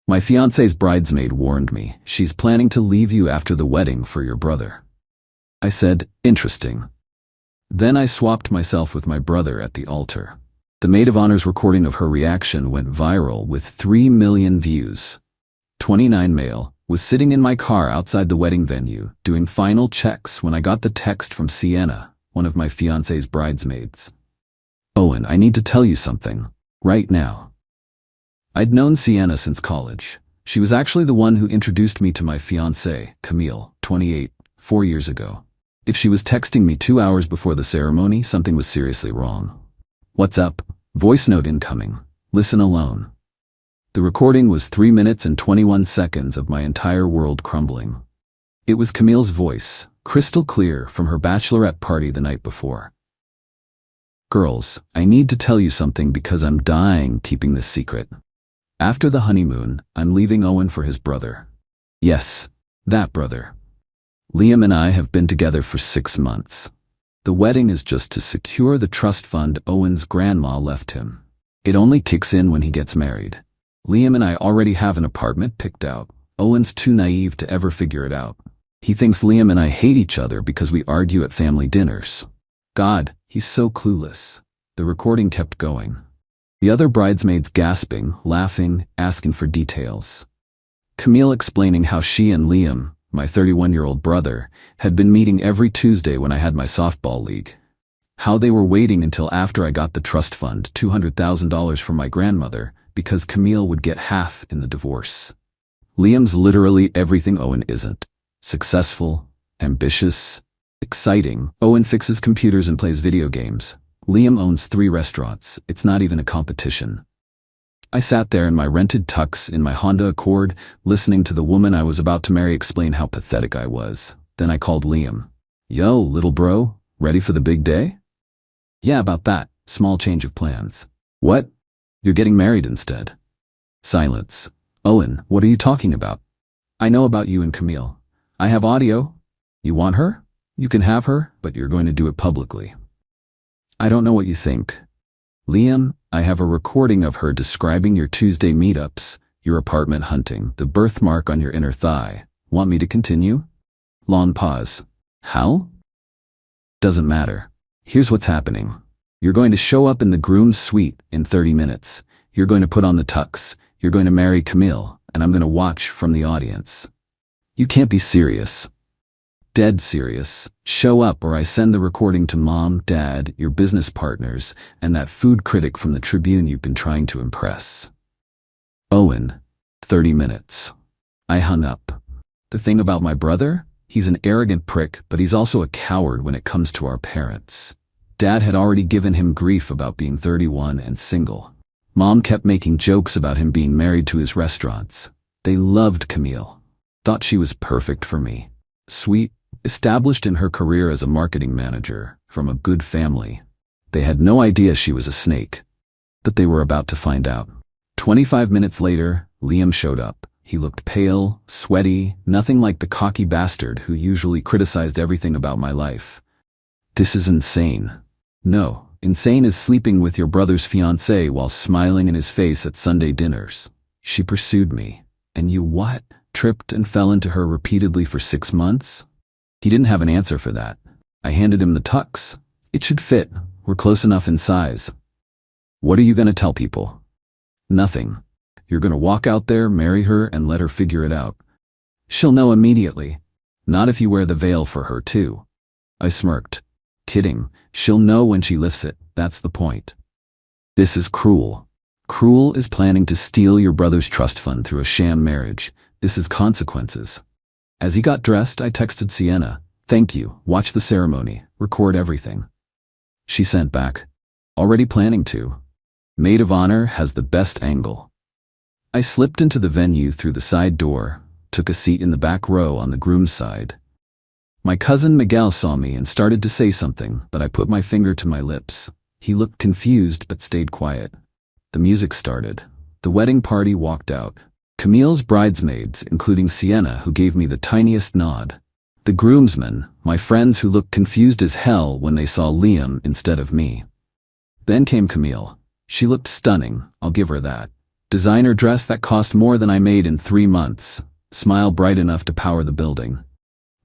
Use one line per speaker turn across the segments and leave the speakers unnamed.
My fiancé's bridesmaid warned me. She's planning to leave you after the wedding for your brother. I said, interesting. Then I swapped myself with my brother at the altar. The maid of honor's recording of her reaction went viral with 3 million views. 29 male, was sitting in my car outside the wedding venue, doing final checks when I got the text from Sienna, one of my fiancé's bridesmaids. Owen, I need to tell you something. Right now. I'd known Sienna since college. She was actually the one who introduced me to my fiancé, Camille, 28, 4 years ago. If she was texting me 2 hours before the ceremony, something was seriously wrong. What's up? Voice note incoming. Listen alone. The recording was 3 minutes and 21 seconds of my entire world crumbling. It was Camille's voice, crystal clear from her bachelorette party the night before. Girls, I need to tell you something because I'm dying keeping this secret. After the honeymoon, I'm leaving Owen for his brother. Yes, that brother. Liam and I have been together for 6 months. The wedding is just to secure the trust fund Owen's grandma left him. It only kicks in when he gets married. Liam and I already have an apartment picked out. Owen's too naive to ever figure it out. He thinks Liam and I hate each other because we argue at family dinners. God, he's so clueless. The recording kept going. The other bridesmaids gasping, laughing, asking for details. Camille explaining how she and Liam, my 31-year-old brother, had been meeting every Tuesday when I had my softball league. How they were waiting until after I got the trust fund, $200,000 from my grandmother, because Camille would get half in the divorce. Liam's literally everything Owen isn't. Successful, ambitious, exciting. Owen fixes computers and plays video games. Liam owns 3 restaurants. It's not even a competition. I sat there in my rented tux in my Honda Accord, listening to the woman I was about to marry explain how pathetic I was. Then I called Liam. Yo, little bro, ready for the big day? Yeah, about that. Small change of plans. What? You're getting married instead. Silence. Owen, what are you talking about? I know about you and Camille. I have audio. You want her? You can have her, but you're going to do it publicly. I don't know what you think. Liam, I have a recording of her describing your Tuesday meetups, your apartment hunting, the birthmark on your inner thigh. Want me to continue? Long pause. How? Doesn't matter. Here's what's happening. You're going to show up in the groom's suite in 30 minutes. You're going to put on the tux. You're going to marry Camille, and I'm going to watch from the audience. You can't be serious. Dead serious. Show up or I send the recording to mom, dad, your business partners, and that food critic from the Tribune you've been trying to impress. Owen, 30 minutes. I hung up. The thing about my brother? He's an arrogant prick, but he's also a coward when it comes to our parents. Dad had already given him grief about being 31 and single. Mom kept making jokes about him being married to his restaurants. They loved Camille. Thought she was perfect for me. Sweet, established in her career as a marketing manager, from a good family. They had no idea she was a snake. But they were about to find out. 25 minutes later, Liam showed up. He looked pale, sweaty, nothing like the cocky bastard who usually criticized everything about my life. This is insane. No, insane is sleeping with your brother's fiancée while smiling in his face at Sunday dinners. She pursued me. And you what? Tripped and fell into her repeatedly for 6 months? He didn't have an answer for that. I handed him the tux. It should fit. We're close enough in size. What are you going to tell people? Nothing. You're going to walk out there, marry her, and let her figure it out. She'll know immediately. Not if you wear the veil for her, too. I smirked. Kidding. She'll know when she lifts it. That's the point. This is cruel. Cruel is planning to steal your brother's trust fund through a sham marriage. This is consequences. As he got dressed, I texted Sienna. Thank you. Watch the ceremony. Record everything. She sent back. Already planning to. Maid of honor has the best angle. I slipped into the venue through the side door, took a seat in the back row on the groom's side. My cousin Miguel saw me and started to say something, but I put my finger to my lips. He looked confused but stayed quiet. The music started. The wedding party walked out. Camille's bridesmaids, including Sienna, who gave me the tiniest nod. The groomsmen, my friends who looked confused as hell when they saw Liam instead of me. Then came Camille. She looked stunning, I'll give her that. Designer dress that cost more than I made in 3 months. Smile bright enough to power the building.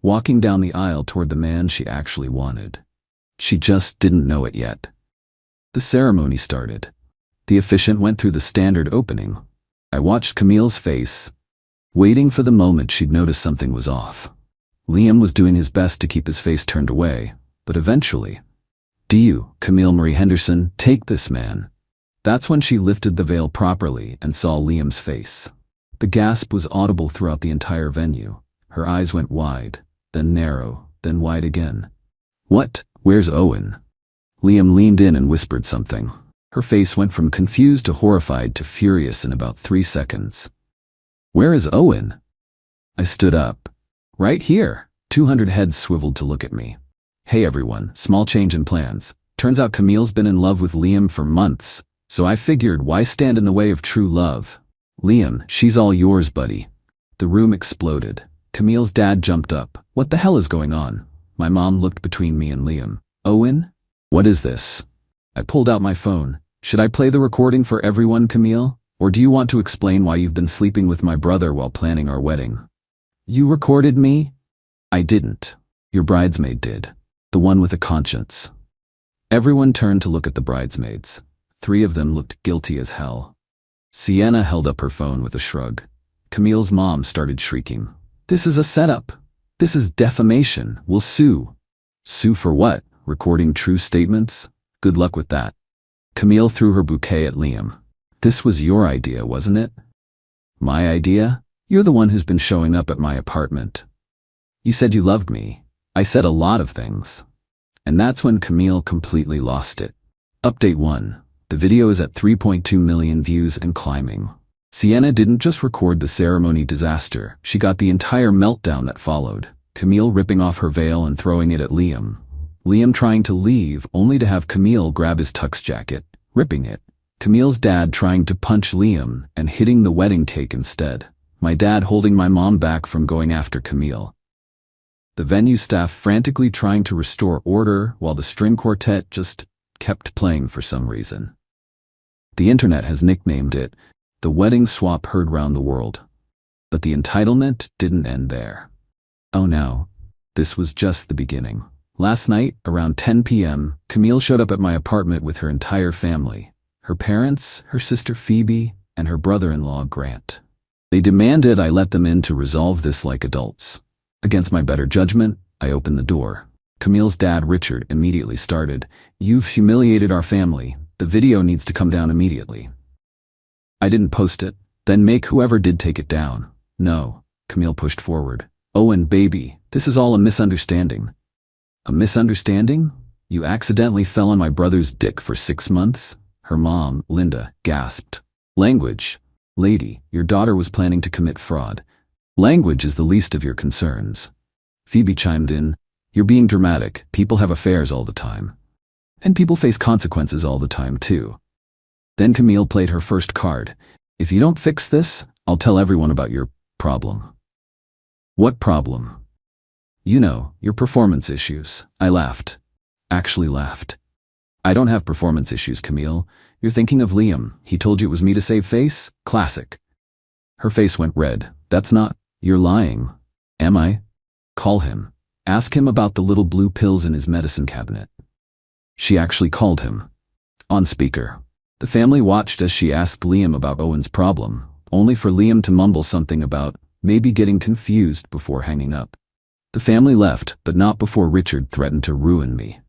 Walking down the aisle toward the man she actually wanted. She just didn't know it yet. The ceremony started. The officiant went through the standard opening. I watched Camille's face, waiting for the moment she'd notice something was off. Liam was doing his best to keep his face turned away, but eventually, "Do you, Camille Marie Henderson, take this man?" That's when she lifted the veil properly and saw Liam's face. The gasp was audible throughout the entire venue. Her eyes went wide, then narrow, then wide again. "What? Where's Owen?" Liam leaned in and whispered something. Her face went from confused to horrified to furious in about 3 seconds. "Where is Owen?" I stood up. "Right here." 200 heads swiveled to look at me. "Hey everyone, small change in plans. Turns out Camille's been in love with Liam for months, so I figured why stand in the way of true love? Liam, she's all yours, buddy." The room exploded. Camille's dad jumped up. "What the hell is going on?" My mom looked between me and Liam. "Owen? What is this?" I pulled out my phone. "Should I play the recording for everyone, Camille? Or do you want to explain why you've been sleeping with my brother while planning our wedding?" "You recorded me?" "I didn't. Your bridesmaid did. The one with a conscience." Everyone turned to look at the bridesmaids. 3 of them looked guilty as hell. Sienna held up her phone with a shrug. Camille's mom started shrieking. "This is a setup. This is defamation. We'll sue." "Sue for what? Recording true statements? Good luck with that." Camille threw her bouquet at Liam. "This was your idea, wasn't it?" "My idea? You're the one who's been showing up at my apartment. You said you loved me. I said a lot of things." And that's when Camille completely lost it. Update 1. The video is at 3.2 million views and climbing. Sienna didn't just record the ceremony disaster, she got the entire meltdown that followed. Camille ripping off her veil and throwing it at Liam. Liam trying to leave, only to have Camille grab his tux jacket, ripping it. Camille's dad trying to punch Liam and hitting the wedding cake instead. My dad holding my mom back from going after Camille. The venue staff frantically trying to restore order while the string quartet just kept playing for some reason. The internet has nicknamed it the wedding swap heard round the world. But the entitlement didn't end there. Oh no, this was just the beginning. Last night, around 10 p.m., Camille showed up at my apartment with her entire family. Her parents, her sister Phoebe, and her brother-in-law Grant. They demanded I let them in to resolve this like adults. Against my better judgment, I opened the door. Camille's dad, Richard, immediately started. "You've humiliated our family. The video needs to come down immediately." I didn't post it. "Then make whoever did take it down." "No," Camille pushed forward. "Owen, baby, this is all a misunderstanding." "A misunderstanding? You accidentally fell on my brother's dick for 6 months?" Her mom, Linda, gasped. "Language. Lady, your daughter was planning to commit fraud. Language is the least of your concerns." Phoebe chimed in. "You're being dramatic. People have affairs all the time. And people face consequences all the time, too." Then Camille played her first card. "If you don't fix this, I'll tell everyone about your problem." "What problem?" "You know, your performance issues." I laughed. Actually laughed. "I don't have performance issues, Camille. You're thinking of Liam. He told you it was me to save face? Classic." Her face went red. "That's not... You're lying." "Am I?" "Call him. Ask him about the little blue pills in his medicine cabinet." She actually called him. On speaker. The family watched as she asked Liam about Owen's problem, only for Liam to mumble something about maybe getting confused before hanging up. The family left, but not before Richard threatened to ruin me.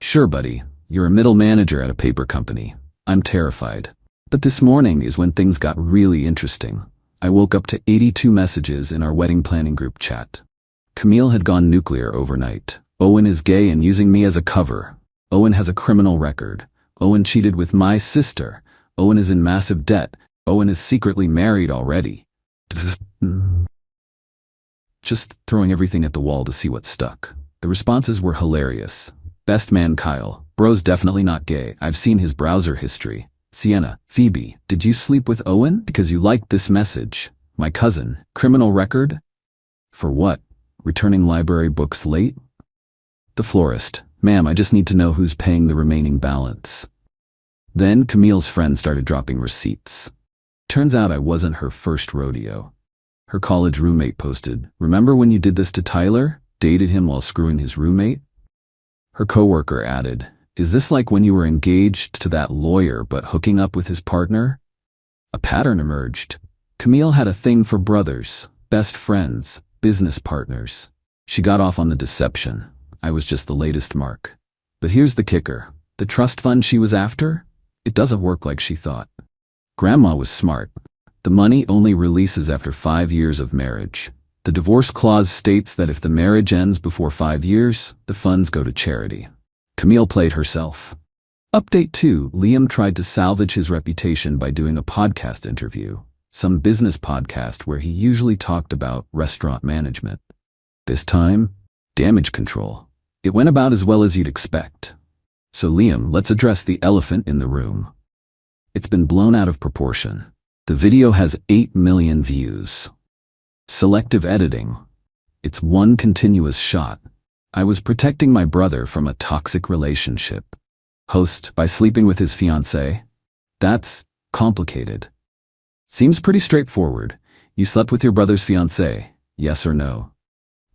"Sure, buddy. You're a middle manager at a paper company. I'm terrified. But this morning is when things got really interesting. I woke up to 82 messages in our wedding planning group chat. Camille had gone nuclear overnight. Owen is gay and using me as a cover. Owen has a criminal record. Owen cheated with my sister. Owen is in massive debt. Owen is secretly married already." Just throwing everything at the wall to see what stuck. The responses were hilarious. "Best man Kyle. Bro's definitely not gay. I've seen his browser history." Sienna, "Phoebe, did you sleep with Owen because you liked this message?" "My cousin. Criminal record?" "For what? Returning library books late?" The florist, "Ma'am, I just need to know who's paying the remaining balance." Then Camille's friend started dropping receipts. Turns out I wasn't her first rodeo. Her college roommate posted, "Remember when you did this to Tyler? Dated him while screwing his roommate?" Her coworker added, "Is this like when you were engaged to that lawyer but hooking up with his partner?" A pattern emerged. Camille had a thing for brothers, best friends, business partners. She got off on the deception. I was just the latest mark. But here's the kicker. The trust fund she was after? It doesn't work like she thought. Grandma was smart. The money only releases after 5 years of marriage. The divorce clause states that if the marriage ends before 5 years, the funds go to charity. Camille played herself. Update 2. Liam tried to salvage his reputation by doing a podcast interview, some business podcast where he usually talked about restaurant management. This time, damage control. It went about as well as you'd expect. So Liam, let's address the elephant in the room. It's been blown out of proportion. The video has 8 million views. Selective editing. It's one continuous shot. I was protecting my brother from a toxic relationship. Host, by sleeping with his fiancée? That's complicated. Seems pretty straightforward. You slept with your brother's fiancée, yes or no?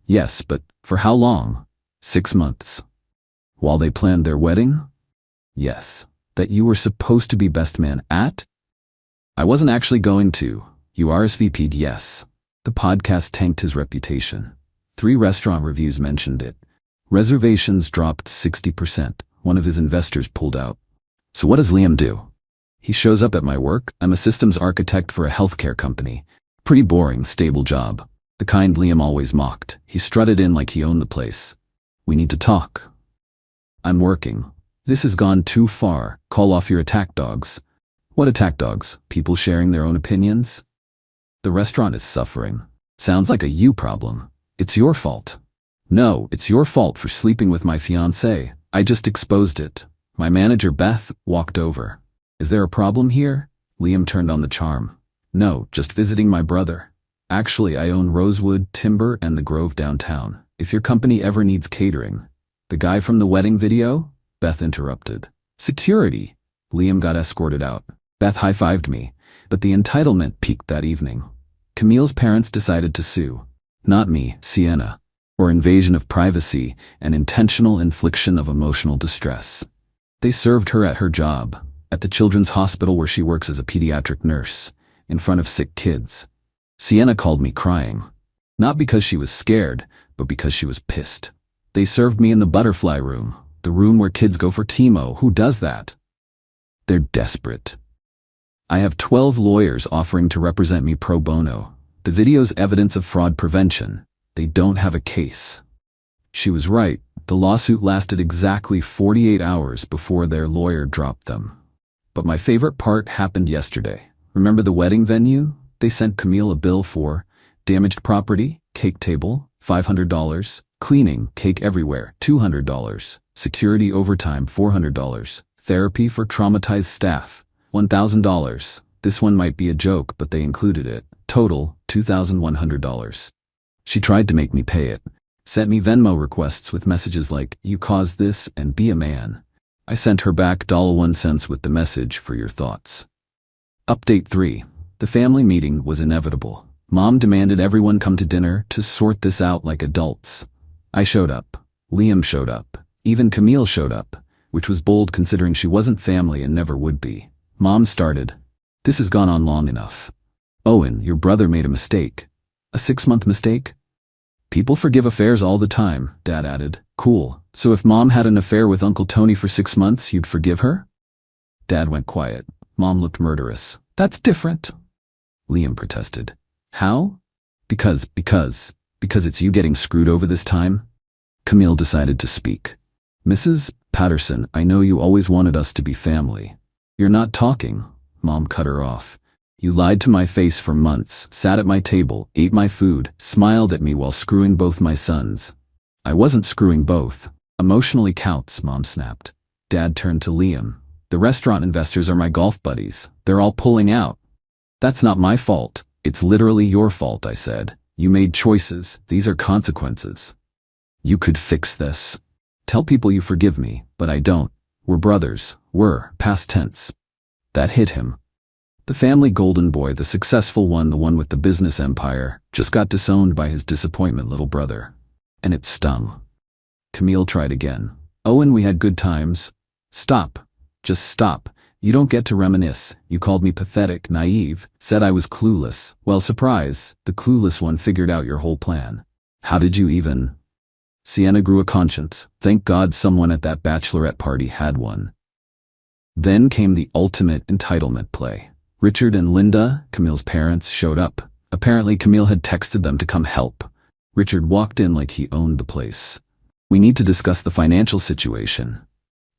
Yes, but for how long? 6 months. While they planned their wedding? Yes. That you were supposed to be best man at? I wasn't actually going to. You RSVP'd yes. The podcast tanked his reputation. 3 restaurant reviews mentioned it. Reservations dropped 60%. One of his investors pulled out. So what does Liam do? He shows up at my work. I'm a systems architect for a healthcare company. Pretty boring, stable job. The kind Liam always mocked. He strutted in like he owned the place. We need to talk. I'm working. This has gone too far. Call off your attack dogs. What attack dogs? People sharing their own opinions? The restaurant is suffering. Sounds like a you problem. It's your fault. No, it's your fault for sleeping with my fiancée. I just exposed it. My manager, Beth, walked over. Is there a problem here? Liam turned on the charm. No, just visiting my brother. Actually, I own Rosewood, Timber, and the Grove downtown. If your company ever needs catering. The guy from the wedding video? Beth interrupted. Security. Liam got escorted out. Beth high-fived me, but the entitlement peaked that evening. Camille's parents decided to sue. Not me, Sienna. Or invasion of privacy and intentional infliction of emotional distress. They served her at her job, at the children's hospital where she works as a pediatric nurse, in front of sick kids. Sienna called me crying. Not because she was scared, but because she was pissed. They served me in the butterfly room, the room where kids go for chemo. Who does that? They're desperate. I have 12 lawyers offering to represent me pro bono. The video's evidence of fraud prevention. They don't have a case. She was right. The lawsuit lasted exactly 48 hours before their lawyer dropped them. But my favorite part happened yesterday. Remember the wedding venue? They sent Camille a bill for damaged property, cake table, $500, cleaning, cake everywhere, $200, security overtime, $400, therapy for traumatized staff, $1,000. This one might be a joke, but they included it. Total, $2,100. She tried to make me pay it. Sent me Venmo requests with messages like, "You caused this and be a man." I sent her back $1 with the message, "For your thoughts." Update 3. The family meeting was inevitable. Mom demanded everyone come to dinner to sort this out like adults. I showed up. Liam showed up. Even Camille showed up, which was bold considering she wasn't family and never would be. Mom started. "This has gone on long enough. Owen, your brother made a mistake." "A 6-month mistake?" "People forgive affairs all the time," Dad added. "Cool. So if Mom had an affair with Uncle Tony for 6 months, you'd forgive her?" Dad went quiet. Mom looked murderous. "That's different." Liam protested. "How?" Because it's you getting screwed over this time." Camille decided to speak. "Mrs. Patterson, I know you always wanted us to be family." "You're not talking." Mom cut her off. "You lied to my face for months, sat at my table, ate my food, smiled at me while screwing both my sons." "I wasn't screwing both. Emotionally counts," Mom snapped. Dad turned to Liam. "The restaurant investors are my golf buddies. They're all pulling out." "That's not my fault. It's literally your fault," I said. "You made choices. These are consequences. You could fix this. Tell people you forgive me, but I don't. We're brothers. We're, past tense." That hit him. The family golden boy, the successful one, the one with the business empire, just got disowned by his disappointment little brother. And it stung. Camille tried again. Owen, we had good times. Stop. Just stop. You don't get to reminisce. You called me pathetic, naive, said I was clueless. Well, surprise, the clueless one figured out your whole plan. How did you even? Sienna grew a conscience. Thank God someone at that bachelorette party had one. Then came the ultimate entitlement play. Richard and Linda, Camille's parents, showed up. Apparently Camille had texted them to come help. Richard walked in like he owned the place. We need to discuss the financial situation.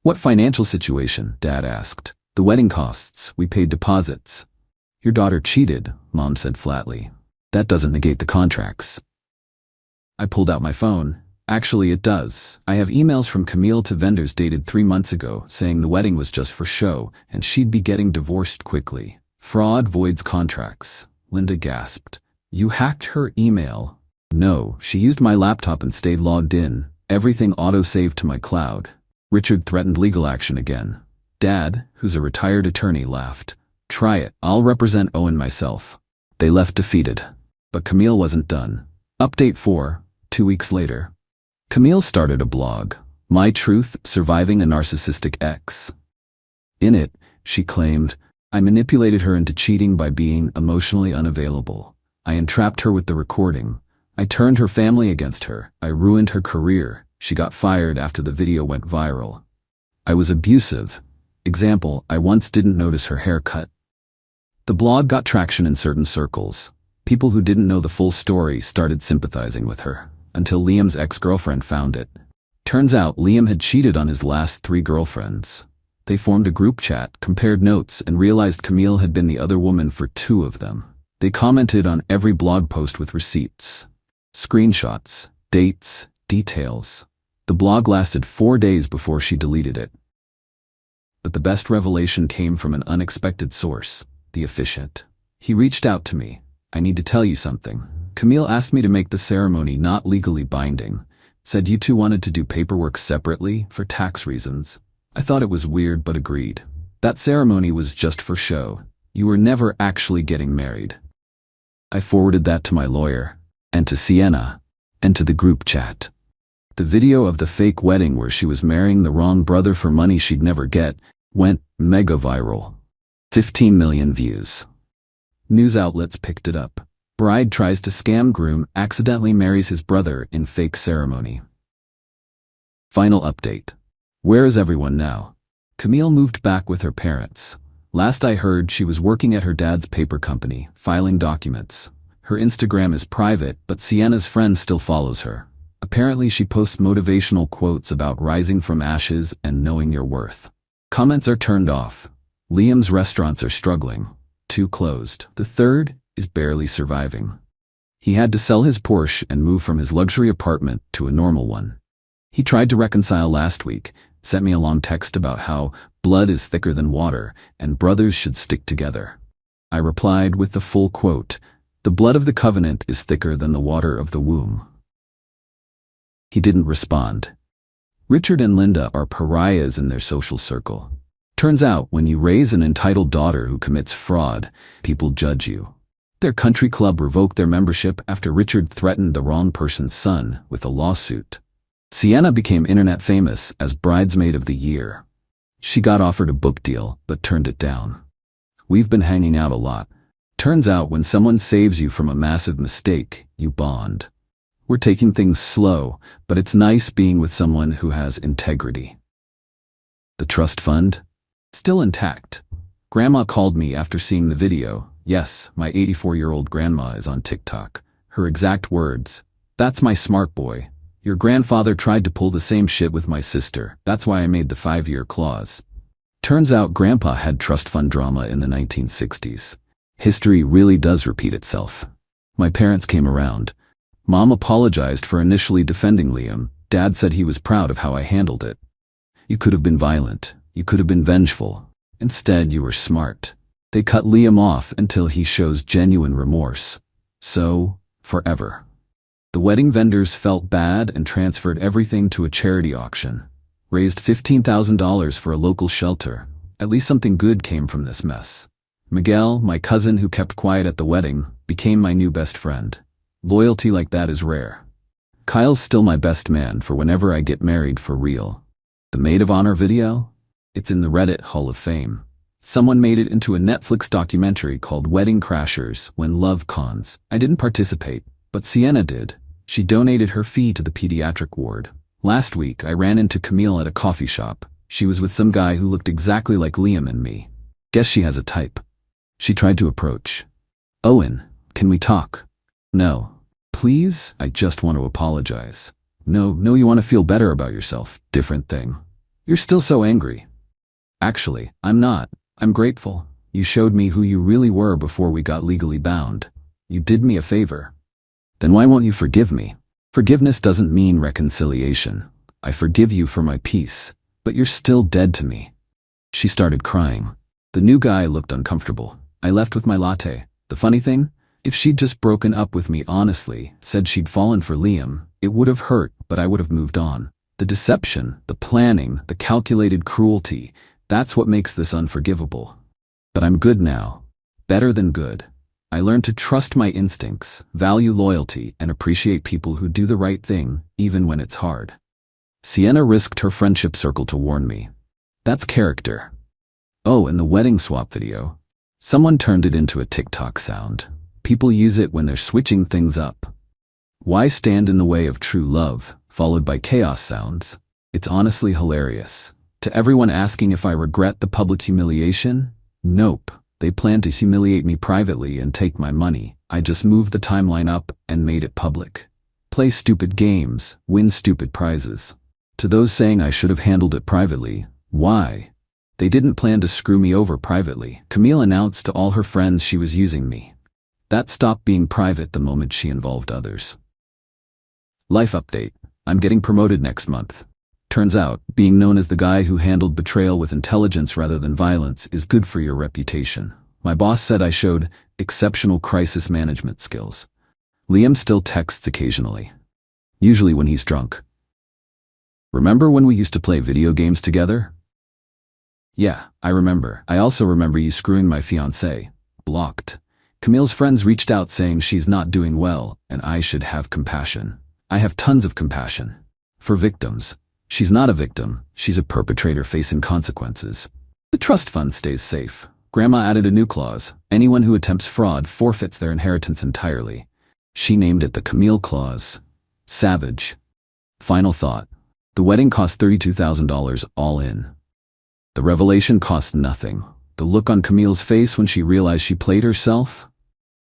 What financial situation? Dad asked. The wedding costs. We paid deposits. Your daughter cheated, Mom said flatly. That doesn't negate the contracts. I pulled out my phone. Actually, it does. I have emails from Camille to vendors dated 3 months ago saying the wedding was just for show and she'd be getting divorced quickly. Fraud voids contracts. Linda gasped. You hacked her email? No, she used my laptop and stayed logged in. Everything auto-saved to my cloud. Richard threatened legal action again. Dad, who's a retired attorney, laughed. Try it. I'll represent Owen myself. They left defeated. But Camille wasn't done. Update 4, 2 weeks later. Camille started a blog, My Truth, Surviving a Narcissistic Ex. In it, she claimed, I manipulated her into cheating by being emotionally unavailable. I entrapped her with the recording. I turned her family against her. I ruined her career. She got fired after the video went viral. I was abusive. Example, I once didn't notice her haircut. The blog got traction in certain circles. People who didn't know the full story started sympathizing with her, until Liam's ex-girlfriend found it. Turns out Liam had cheated on his last 3 girlfriends. They formed a group chat, compared notes, and realized Camille had been the other woman for 2 of them. They commented on every blog post with receipts, screenshots, dates, details. The blog lasted 4 days before she deleted it. But the best revelation came from an unexpected source, the officiant. He reached out to me. I need to tell you something. Camille asked me to make the ceremony not legally binding. Said you two wanted to do paperwork separately for tax reasons. I thought it was weird but agreed. That ceremony was just for show. You were never actually getting married. I forwarded that to my lawyer, and to Sienna, and to the group chat. The video of the fake wedding where she was marrying the wrong brother for money she'd never get went mega viral. 15 million views. News outlets picked it up. Bride tries to scam groom, accidentally marries his brother in fake ceremony. Final update. Where is everyone now? Camille moved back with her parents. Last I heard, she was working at her dad's paper company, filing documents. Her Instagram is private, but Sienna's friend still follows her. Apparently she posts motivational quotes about rising from ashes and knowing your worth. Comments are turned off. Liam's restaurants are struggling. 2 closed. The 3rd is barely surviving. He had to sell his Porsche and move from his luxury apartment to a normal one. He tried to reconcile last week, sent me a long text about how blood is thicker than water and brothers should stick together. I replied with the full quote, the blood of the covenant is thicker than the water of the womb. He didn't respond. Richard and Linda are pariahs in their social circle. Turns out, when you raise an entitled daughter who commits fraud, people judge you. Their country club revoked their membership after Richard threatened the wrong person's son with a lawsuit. Sienna became internet famous as Bridesmaid of the Year. She got offered a book deal, but turned it down. We've been hanging out a lot. Turns out when someone saves you from a massive mistake, you bond. We're taking things slow, but it's nice being with someone who has integrity. The trust fund? Still intact. Grandma called me after seeing the video. Yes, my 84-year-old grandma is on TikTok. Her exact words, "That's my smart boy. Your grandfather tried to pull the same shit with my sister. That's why I made the 5-year clause." Turns out Grandpa had trust fund drama in the 1960s. History really does repeat itself. My parents came around. Mom apologized for initially defending Liam. Dad said he was proud of how I handled it. You could have been violent. You could have been vengeful. Instead, you were smart. They cut Liam off until he shows genuine remorse. So, forever. The wedding vendors felt bad and transferred everything to a charity auction. Raised $15,000 for a local shelter. At least something good came from this mess. Miguel, my cousin who kept quiet at the wedding, became my new best friend. Loyalty like that is rare. Kyle's still my best man for whenever I get married for real. The maid of honor video? It's in the Reddit Hall of Fame. Someone made it into a Netflix documentary called Wedding Crashers When Love Cons. I didn't participate, but Sienna did. She donated her fee to the pediatric ward. Last week, I ran into Camille at a coffee shop. She was with some guy who looked exactly like Liam and me. Guess she has a type. She tried to approach. Owen, can we talk? No. Please? I just want to apologize. No, you want to feel better about yourself. Different thing. You're still so angry. Actually, I'm not. I'm grateful. You showed me who you really were before we got legally bound. You did me a favor. Then why won't you forgive me? Forgiveness doesn't mean reconciliation. I forgive you for my peace, but you're still dead to me. She started crying. The new guy looked uncomfortable. I left with my latte. The funny thing? If she'd just broken up with me honestly, said she'd fallen for Liam, it would have hurt, but I would have moved on. The deception, the planning, the calculated cruelty, that's what makes this unforgivable. But I'm good now. Better than good. I learned to trust my instincts, value loyalty, and appreciate people who do the right thing, even when it's hard. Sienna risked her friendship circle to warn me. That's character. Oh, and the wedding swap video. Someone turned it into a TikTok sound. People use it when they're switching things up. Why stand in the way of true love, followed by chaos sounds? It's honestly hilarious. To everyone asking if I regret the public humiliation, nope. They plan to humiliate me privately and take my money. I just moved the timeline up and made it public. Play stupid games, win stupid prizes. To those saying I should have handled it privately, why? They didn't plan to screw me over privately. Camille announced to all her friends she was using me. That stopped being private the moment she involved others. Life update. I'm getting promoted next month. Turns out, being known as the guy who handled betrayal with intelligence rather than violence is good for your reputation. My boss said I showed exceptional crisis management skills. Liam still texts occasionally. Usually when he's drunk. Remember when we used to play video games together? Yeah, I remember. I also remember you screwing my fiancée. Blocked. Camille's friends reached out saying she's not doing well and I should have compassion. I have tons of compassion. For victims. She's not a victim. She's a perpetrator facing consequences. The trust fund stays safe. Grandma added a new clause. Anyone who attempts fraud forfeits their inheritance entirely. She named it the Camille Clause. Savage. Final thought. The wedding cost $32,000 all in. The revelation cost nothing. The look on Camille's face when she realized she played herself?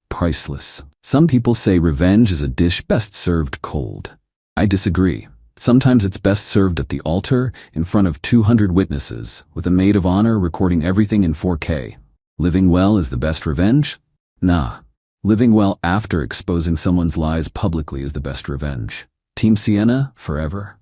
Priceless. Some people say revenge is a dish best served cold. I disagree. Sometimes it's best served at the altar, in front of 200 witnesses, with a maid of honor recording everything in 4K. Living well is the best revenge? Nah. Living well after exposing someone's lies publicly is the best revenge. Team Sienna, forever.